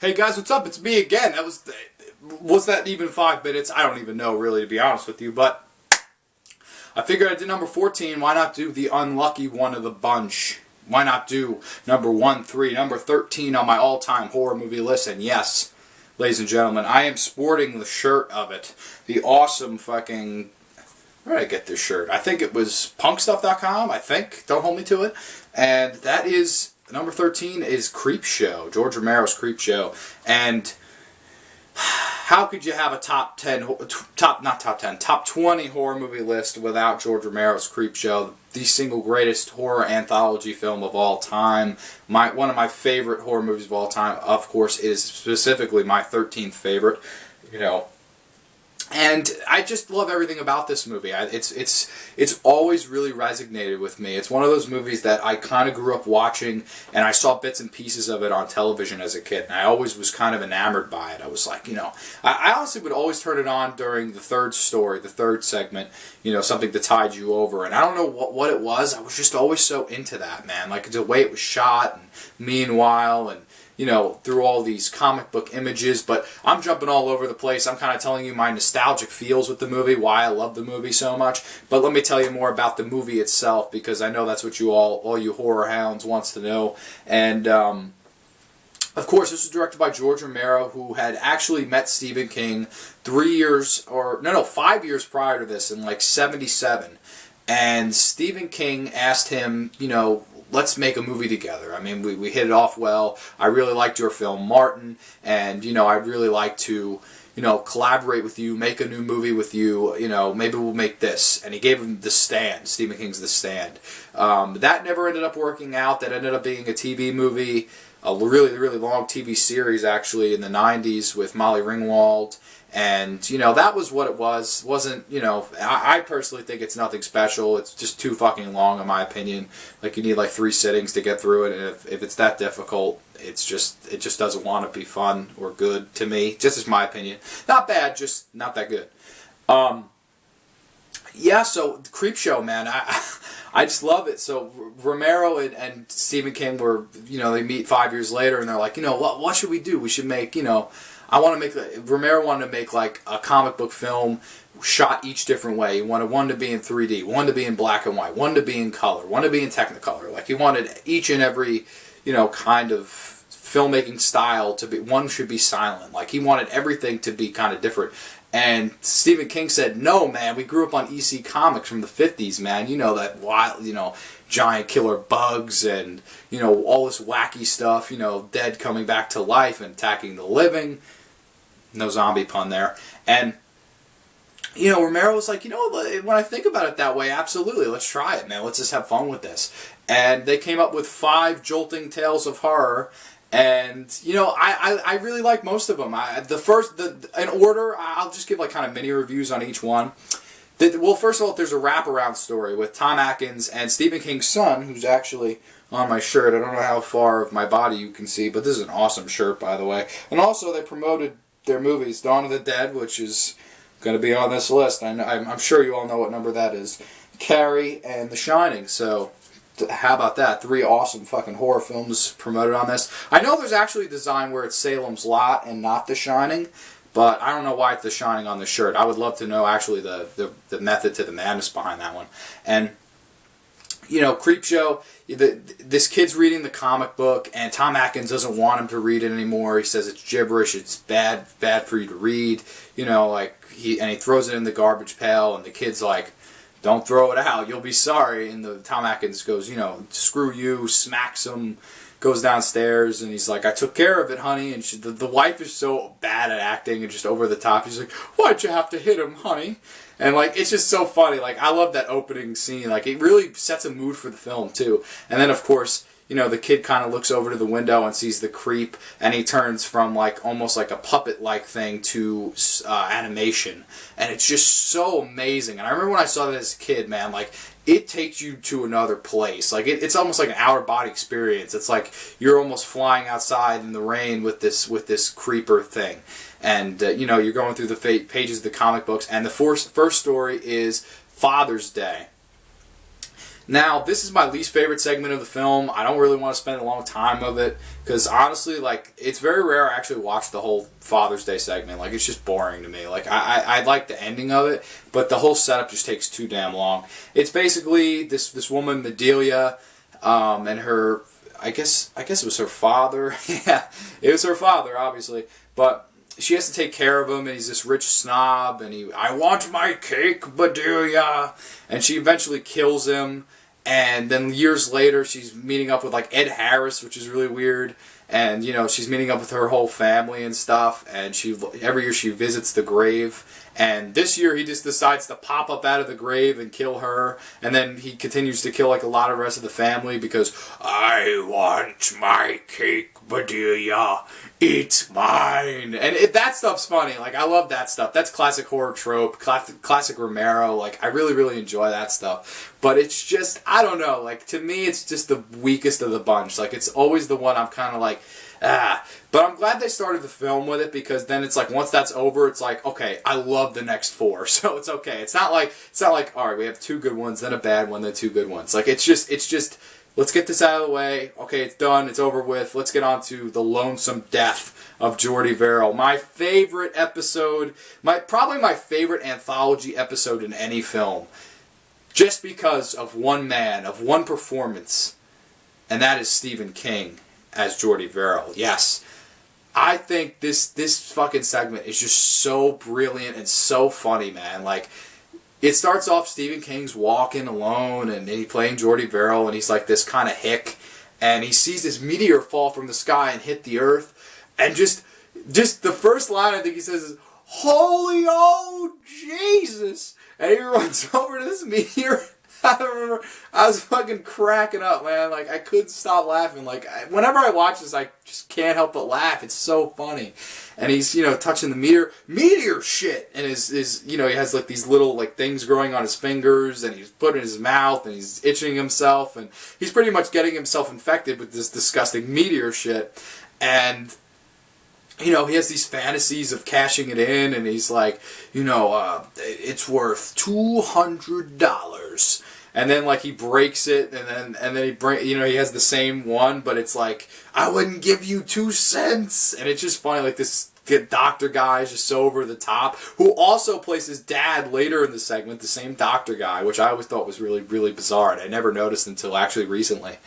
Hey guys, what's up? It's me again. Was that even 5 minutes? I don't even know, really, to be honest with you. But I figured I did number 14. Why not do the unlucky one of the bunch? Why not do number 1-3, number 13 on my all-time horror movie list? And yes, ladies and gentlemen, I am sporting the shirt of it. The awesome fucking... Where did I get this shirt? I think it was punkstuff.com, I think. Don't hold me to it. And that is... Number 13 is Creepshow, George Romero's Creepshow. And how could you have a top 20 horror movie list without George Romero's Creepshow, the single greatest horror anthology film of all time? One of my favorite horror movies of all time, of course, is specifically my 13th favorite, And I just love everything about this movie. It's always really resonated with me. It's one of those movies that I kind of grew up watching, and I saw bits and pieces of it on television as a kid, and I always was kind of enamored by it. I was like, I honestly would always turn it on during the third story, the third segment, something to tide you over. And I don't know what it was. I was just always so into that, man. Like the way it was shot, and meanwhile, and through all these comic book images, but I'm jumping all over the place. I'm kind of telling you my nostalgic feels with the movie, why I love the movie so much, but let me tell you more about the movie itself, because I know that's what you all you horror hounds wants to know. And, of course, this was directed by George Romero, who had actually met Stephen King 5 years prior to this, in like 1977. And Stephen King asked him, let's make a movie together. I mean, we hit it off well. I really liked your film, Martin, and, I'd really like to, collaborate with you, make a new movie with you, maybe we'll make this. And he gave him The Stand, Stephen King's The Stand. That never ended up working out. That ended up being a TV movie, a really, really long TV series, actually, in the 90s with Molly Ringwald. And, that was what it was. Wasn't, I personally think it's nothing special. It's just too fucking long, in my opinion. Like, you need like 3 sittings to get through it. And if it's that difficult, it just doesn't want to be fun or good to me. Just as my opinion. Not bad, just not that good. Yeah, so Creepshow, man, I just love it. So Romero and Stephen King were, they meet 5 years later, and they're like, what should we do? We should make, Romero wanted to make like a comic book film shot each different way. He wanted one to be in 3D, one to be in black and white, one to be in color, one to be in Technicolor. Like, he wanted each and every, kind of filmmaking style to be, one should be silent. Like, he wanted everything to be kind of different. And Stephen King said, no, man, we grew up on EC Comics from the 50s, man. That wild, giant killer bugs and, all this wacky stuff, dead coming back to life and attacking the living. No zombie pun there. And, Romero was like, when I think about it that way, absolutely, let's try it, man. Let's just have fun with this. And they came up with 5 jolting tales of horror. And, I really like most of them. In order, I'll just give like kind of mini reviews on each one. Well, first of all, there's a wraparound story with Tom Atkins and Stephen King's son, who's actually on my shirt. I don't know how far of my body you can see, but this is an awesome shirt, by the way. And also, they promoted their movies, Dawn of the Dead, which is going to be on this list. I'm sure you all know what number that is. Carrie and The Shining. So, how about that? 3 awesome fucking horror films promoted on this. I know there's actually a design where it's Salem's Lot and not The Shining, but I don't know why it's The Shining on the shirt. I would love to know actually the method to the madness behind that one. And, Creepshow, this kid's reading the comic book, and Tom Atkins doesn't want him to read it anymore. He says it's gibberish, it's bad for you to read, and he throws it in the garbage pail, and the kid's like, don't throw it out, you'll be sorry. And Tom Atkins goes, screw you, smacks him, goes downstairs, and he's like, I took care of it, honey. And the wife is so bad at acting and just over the top. She's like, why'd you have to hit him, honey? And, it's just so funny. I love that opening scene. It really sets a mood for the film, too. And then, of course, the kid kind of looks over to the window and sees the creep, and he turns from, almost like a puppet-like thing to animation. And it's just so amazing. And I remember when I saw that as a kid, man, it takes you to another place. It's almost like an out-of-body experience. It's like you're almost flying outside in the rain with this creeper thing. And, you're going through the pages of the comic books. And the first story is Father's Day. Now, this is my least favorite segment of the film. I don't really want to spend a long time of it, because honestly, like, it's very rare I actually watch the whole Father's Day segment. Like, it's just boring to me. Like, I like the ending of it, but the whole setup just takes too damn long. It's basically this woman, Medelia, and her, I guess it was her father. Yeah, it was her father, obviously. But she has to take care of him, and he's this rich snob, and I want my cake, Bedelia. And she eventually kills him. And then years later, she's meeting up with, like, Ed Harris, which is really weird. And, you know, she's meeting up with her whole family and stuff. And every year she visits the grave. And this year he just decides to pop up out of the grave and kill her. And then he continues to kill, like, a lot of the rest of the family because, I want my cake, Bedelia. It's mine. And that stuff's funny. Like, I love that stuff. That's classic horror trope. Classic Romero. Like, I really, really enjoy that stuff. But it's just, I don't know. Like, to me, it's just the weakest of the bunch. Like, it's always the one I'm kind of like, ah. But I'm glad they started the film with it, because then it's like, once that's over, it's like, okay, I love the next 4. So it's okay. It's not like, all right, we have 2 good ones, then a bad one, then 2 good ones. Like, it's just, let's get this out of the way. Okay, it's done. It's over with. Let's get on to the lonesome death of Jordy Verrill. My favorite episode, probably my favorite anthology episode in any film, just because of one man, of one performance, and that is Stephen King as Jordy Verrill. Yes. I think this fucking segment is just so brilliant and so funny, man. Like, it starts off Stephen King's walking alone, and he's playing Jordy Verrill, and he's like this kind of hick, and he sees this meteor fall from the sky and hit the earth, and just the first line I think he says is, "Holy oh Jesus!" And he runs over to this meteor. I remember I was fucking cracking up, man. Like, I couldn't stop laughing. Like, whenever I watch this, I just can't help but laugh. It's so funny. And he's, you know, touching the meteor shit. And his you know, he has like these little like things growing on his fingers, and he's putting it in his mouth, and he's itching himself, and he's pretty much getting himself infected with this disgusting meteor shit. And, you know, he has these fantasies of cashing it in, and he's like, you know, it's worth $200. And then, like, he breaks it, and then he he has the same one, but it's like, I wouldn't give you 2 cents. And it's just funny, like, this doctor guy is just so over the top, who also plays his dad later in the segment, the same doctor guy, which I always thought was really, really bizarre, and I never noticed until actually recently.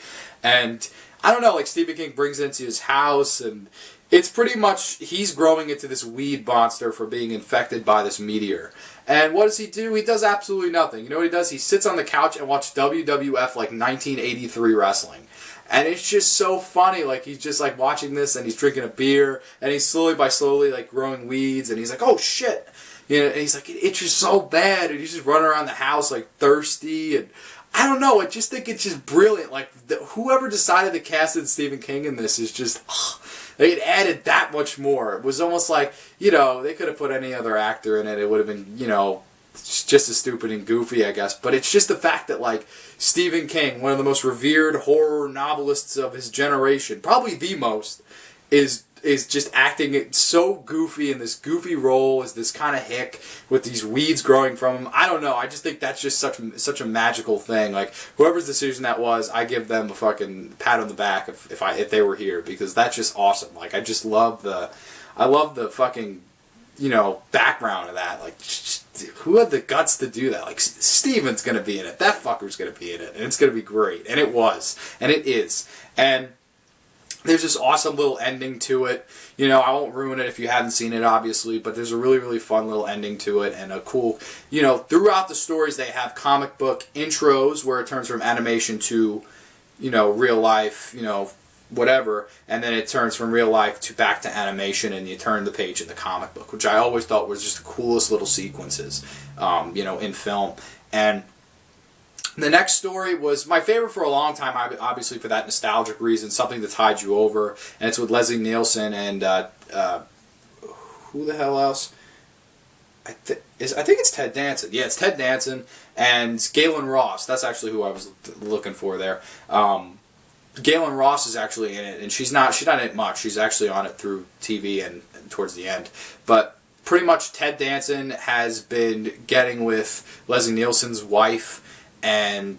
And I don't know, like, Stephen King brings it into his house, and it's pretty much, he's growing into this weed monster for being infected by this meteor. And what does he do? He does absolutely nothing. You know what he does? He sits on the couch and watches WWF, like, 1983 wrestling. And it's just so funny. Like, he's just, like, watching this, and he's drinking a beer, and he's slowly, like, growing weeds, and he's like, oh, shit. You know, and he's like, it itches so bad, and he's just running around the house, like, thirsty, and I don't know, I just think it's just brilliant. Like, whoever decided to cast Stephen King in this is just, it added that much more. It was almost like, you know, they could have put any other actor in it. It would have been, you know, just as stupid and goofy, I guess. But it's just the fact that, like, Stephen King, one of the most revered horror novelists of his generation, probably the most, is just acting it so goofy in this goofy role as this kind of hick with these weeds growing from him. I don't know. I just think that's just such a magical thing. Like, whoever's decision that was, I give them a fucking pat on the back if they were here, because that's just awesome. Like, I just love the fucking, you know, background of that. Like, who had the guts to do that? Like, Steven's gonna be in it. That fucker's gonna be in it, and it's gonna be great. And it was, and it is, and there's this awesome little ending to it. You know, I won't ruin it if you haven't seen it, obviously, but there's a really, really fun little ending to it, and a cool, you know, throughout the stories they have comic book intros where it turns from animation to, you know, real life, you know, whatever, and then it turns from real life to back to animation, and you turn the page in the comic book, which I always thought was just the coolest little sequences, you know, in film. And the next story was my favorite for a long time, obviously for that nostalgic reason, something to tide you over, and it's with Leslie Nielsen and who the hell else? I think it's Ted Danson. Yeah, it's Ted Danson and Galen Ross. That's actually who I was looking for there. Galen Ross is actually in it, and she's not in it much. She's actually on it through TV and towards the end, but pretty much Ted Danson has been getting with Leslie Nielsen's wife, and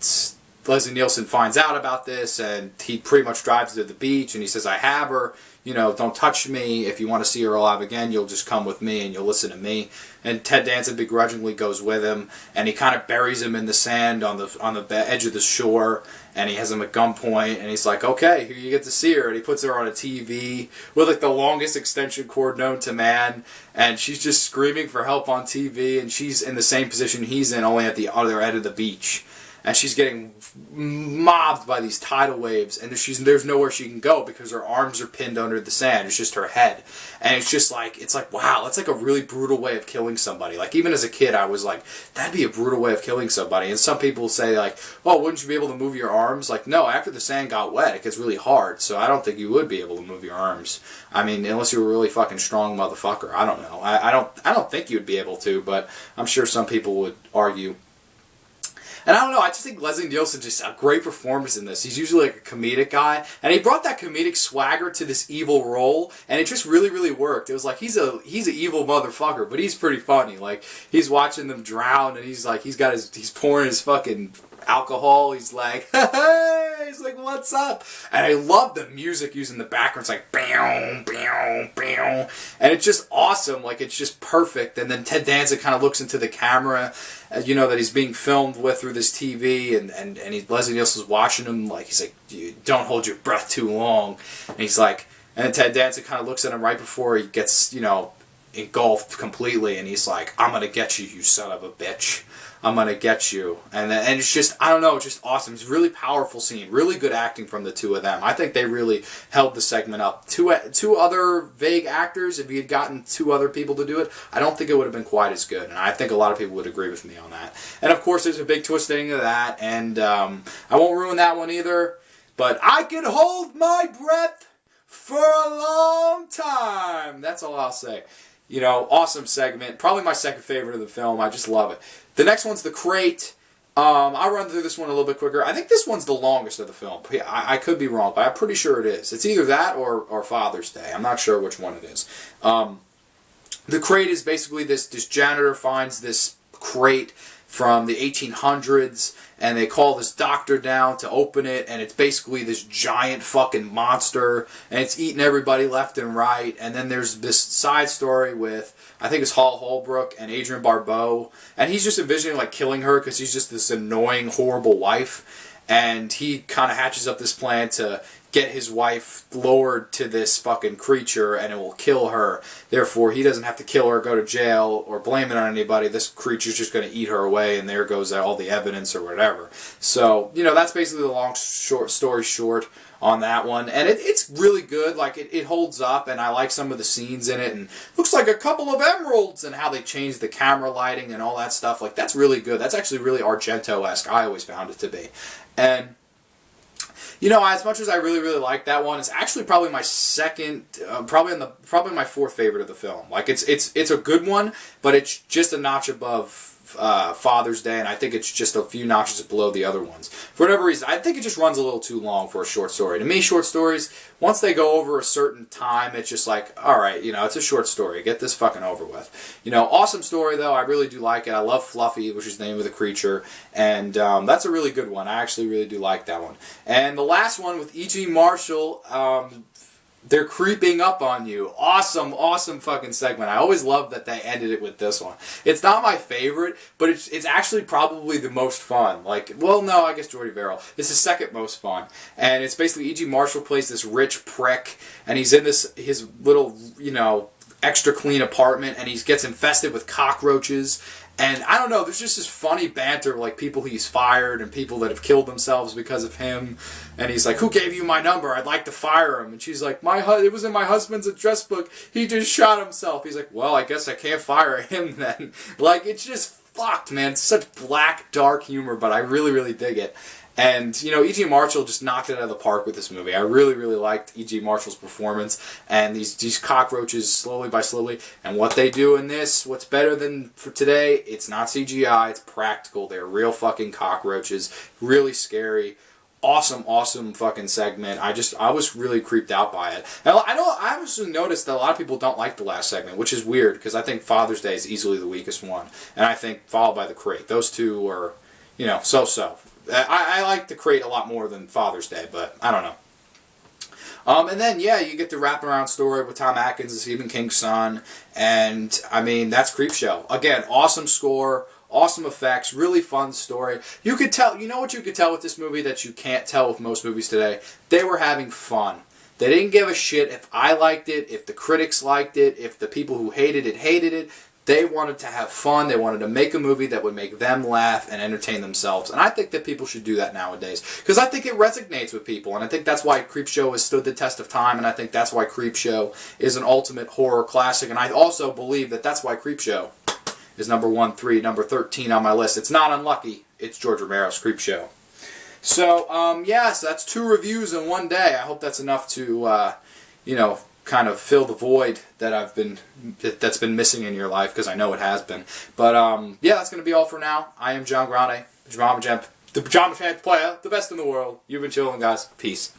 Leslie Nielsen finds out about this, and he pretty much drives to the beach, and he says, I have her, you know, don't touch me. If you want to see her alive again, you'll just come with me and you'll listen to me. And Ted Danson begrudgingly goes with him, and he kind of buries him in the sand on the edge of the shore, and he has him at gunpoint, and he's like, okay, here you get to see her, and he puts her on a TV with like the longest extension cord known to man, and she's just screaming for help on TV, and she's in the same position he's in, only at the other end of the beach. And she's getting mobbed by these tidal waves, and there's nowhere she can go because her arms are pinned under the sand. It's just her head, and it's like wow, that's like a really brutal way of killing somebody. Like even as a kid, I was like, that'd be a brutal way of killing somebody. And some people say like, oh, wouldn't you be able to move your arms? Like no, after the sand got wet, it gets really hard, so I don't think you would be able to move your arms. I mean, unless you were a really fucking strong motherfucker. I don't know. I don't think you would be able to, but I'm sure some people would argue. And I don't know, I just think Leslie Nielsen just a great performance in this. He's usually like a comedic guy, and he brought that comedic swagger to this evil role, and it just really, really worked. It was like he's an evil motherfucker, but he's pretty funny. Like he's watching them drown, and he's pouring his fucking alcohol. He's like, hey, he's like, what's up? And I love the music using the background. It's like, bam, bam, bam, and it's just awesome. Like it's just perfect. And then Ted Danson kind of looks into the camera, you know, that he's being filmed with through this TV, and Leslie Nielsen's watching him. Like he's like, you don't hold your breath too long. And he's like, and then Ted Danson kind of looks at him right before he gets, you know, engulfed completely, and he's like, I'm gonna get you, you son of a bitch. I'm gonna get you. And it's just, I don't know, it's just awesome. It's a really powerful scene. Really good acting from the two of them. I think they really held the segment up. Two other vague actors, if you had gotten two other people to do it, I don't think it would have been quite as good. And I think a lot of people would agree with me on that. And of course, there's a big twist ending to that. And I won't ruin that one either. But I can hold my breath for a long time. That's all I'll say. You know, awesome segment. Probably my second favorite of the film. I just love it. The next one's The Crate. I'll run through this one a little bit quicker. I think this one's the longest of the film. I could be wrong, but I'm pretty sure it is. It's either that or Father's Day. I'm not sure which one it is. The Crate is basically this janitor finds this crate from the 1800s, and they call this doctor down to open it, and it's basically this giant fucking monster, and it's eating everybody left and right. And then there's this side story with, I think it's Hall Holbrook and Adrienne Barbeau, and he's just envisioning like killing her because he's just this annoying, horrible wife, and he kind of hatches up this plan to get his wife lowered to this fucking creature, and it will kill her. Therefore, he doesn't have to kill her, go to jail, or blame it on anybody. This creature's just going to eat her away, and there goes all the evidence or whatever. So, you know, that's basically the story short on that one. And it's really good. Like, it holds up, and I like some of the scenes in it, and looks like a couple of emeralds, and how they changed the camera lighting and all that stuff. Like, that's really good. That's actually really Argento-esque. I always found it to be. And you know, as much as I really, really like that one, it's actually probably my second, probably my fourth favorite of the film. Like it's a good one, but it's just a notch above Father's Day, and I think it's just a few notches below the other ones. For whatever reason, I think it just runs a little too long for a short story. To me, short stories, once they go over a certain time, it's just like, alright, you know, it's a short story. Get this fucking over with. You know, awesome story, though. I really do like it. I love Fluffy, which is the name of the creature, and that's a really good one. I actually really do like that one. And the last one with E.G. Marshall, They're Creeping Up on You. Awesome, awesome fucking segment. I always loved that they ended it with this one. It's not my favorite, but it's actually probably the most fun. Like, well, no, I guess Jordy Verrill. It's the second most fun. And it's basically E.G. Marshall plays this rich prick, and he's in his little, you know, extra clean apartment, and he gets infested with cockroaches. And I don't know, there's just this funny banter, like people he's fired and people that have killed themselves because of him. And he's like, who gave you my number? I'd like to fire him. And she's like, it was in my husband's address book. He just shot himself. He's like, well, I guess I can't fire him then. Like, it's just fucked, man. It's such black, dark humor, but I really, really dig it. And, you know, E.G. Marshall just knocked it out of the park with this movie. I really, really liked E.G. Marshall's performance. And these cockroaches, slowly by slowly. And what they do in this, what's better than for today, it's not CGI, it's practical. They're real fucking cockroaches. Really scary. Awesome, awesome fucking segment. I was really creeped out by it. And I also noticed that a lot of people don't like the last segment, which is weird, because I think Father's Day is easily the weakest one. And I think followed by The Crate. Those two are, you know, so-so. I like to create a lot more than Father's Day, but I don't know. And then, yeah, you get the wraparound story with Tom Atkins and Stephen King's son. And, I mean, that's Creepshow. Again, awesome score, awesome effects, really fun story. You could tell, you know what you could tell with this movie that you can't tell with most movies today? They were having fun. They didn't give a shit if I liked it, if the critics liked it, if the people who hated it hated it. They wanted to have fun. They wanted to make a movie that would make them laugh and entertain themselves. And I think that people should do that nowadays. Because I think it resonates with people. And I think that's why Creepshow has stood the test of time. And I think that's why Creepshow is an ultimate horror classic. And I also believe that that's why Creepshow is number 13 on my list. It's not unlucky. It's George Romero's Creepshow. So, yeah, so that's 2 reviews in one day. I hope that's enough to, you know, kind of fill the void that that's been missing in your life, because I know it has been. But yeah, that's going to be all for now. I am John Grande, the Pajama Champ player, the best in the world. You've been chilling, guys. Peace.